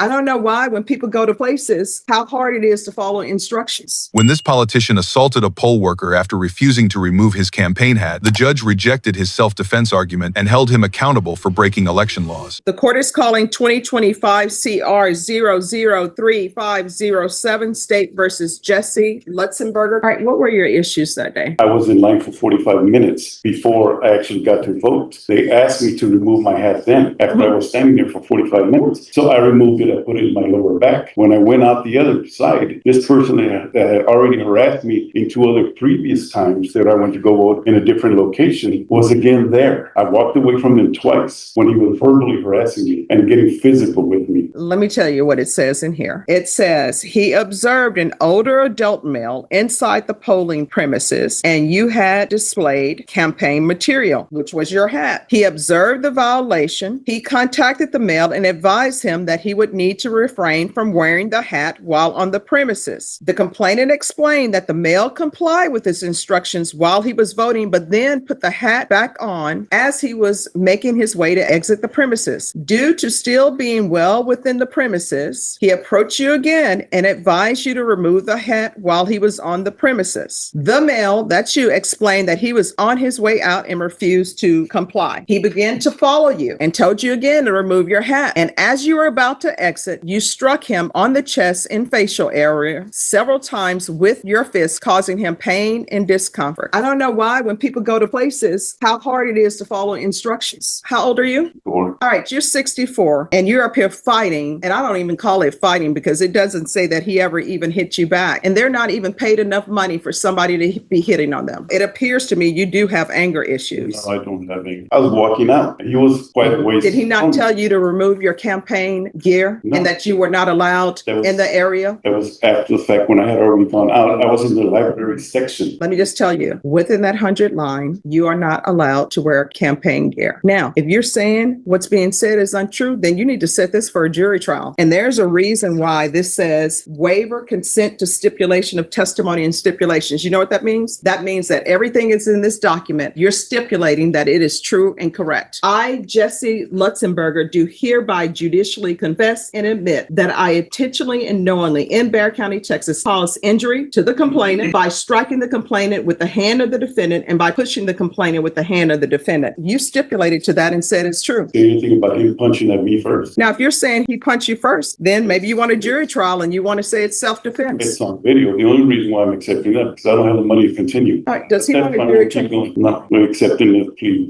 I don't know why when people go to places, how hard it is to follow instructions. When this politician assaulted a poll worker after refusing to remove his campaign hat, the judge rejected his self-defense argument and held him accountable for breaking election laws. The court is calling 2025 CR 003507 State versus Jesse Lutzenberger. All right, what were your issues that day? I was in line for 45 minutes before I actually got to vote. They asked me to remove my hat then after I was standing there for 45 minutes. So I removed it, I put it in my lower back. When I went out the other side, this person that had already harassed me in 2 other previous times that I went to go vote in a different location was again there. I walked away from him twice when he was verbally harassing me and getting physical with me. Let me tell you what it says in here. It says he observed an older adult male inside the polling premises and you had displayed campaign material, which was your hat. He observed the violation. He contacted the male and advised him that he would need to refrain from wearing the hat while on the premises. The complainant explained that the male complied with his instructions while he was voting, but then put the hat back on as he was making his way to exit the premises. Due to still being well within the premises, he approached you again and advised you to remove the hat while he was on the premises. The male, that's you, explained that he was on his way out and refused to comply. He began to follow you and told you again to remove your hat. And as you were about to exit, you struck him on the chest and facial area several times with your fist, causing him pain and discomfort. I don't know why when people go to places, how hard it is to follow instructions. How old are you? 4. All right, you're 64 and you're up here fighting, and I don't even call it fighting because it doesn't say that he ever even hit you back, and they're not even paid enough money for somebody to be hitting on them. It appears to me you do have anger issues. No, I don't have any. I was walking out. He was quite a ways. Did he not tell you to remove your campaign gear No. and that you were not allowed in the area? That was after the fact when I had already gone out. I was in the library section. Let me just tell you, within that 100 line, you are not allowed to wear campaign gear. Now, if you're saying what's being said is untrue, then you need to set this for a jury trial. And there's a reason why this says waiver consent to stipulation of testimony and stipulations. You know what that means? That means that everything is in this document. You're stipulating that it is true and correct. I, Jesse Lutzenberger, do hereby judicially confess and admit that I intentionally and knowingly in Bexar County, Texas, caused injury to the complainant by striking the complainant with the hand of the defendant and by pushing the complainant with the hand of the defendant. You stipulated to that and said it's true. Say anything about him punching at me first. Now, if you're saying he punched you first, then maybe you want a jury trial and you want to say it's self-defense. It's on video. The only reason why I'm accepting that is because I don't have the money to continue. All right, does he want a That's jury why I'm trial? not accepting the plea.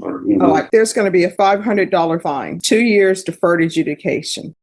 There's going to be a $500 fine, 2 years deferred adjudication.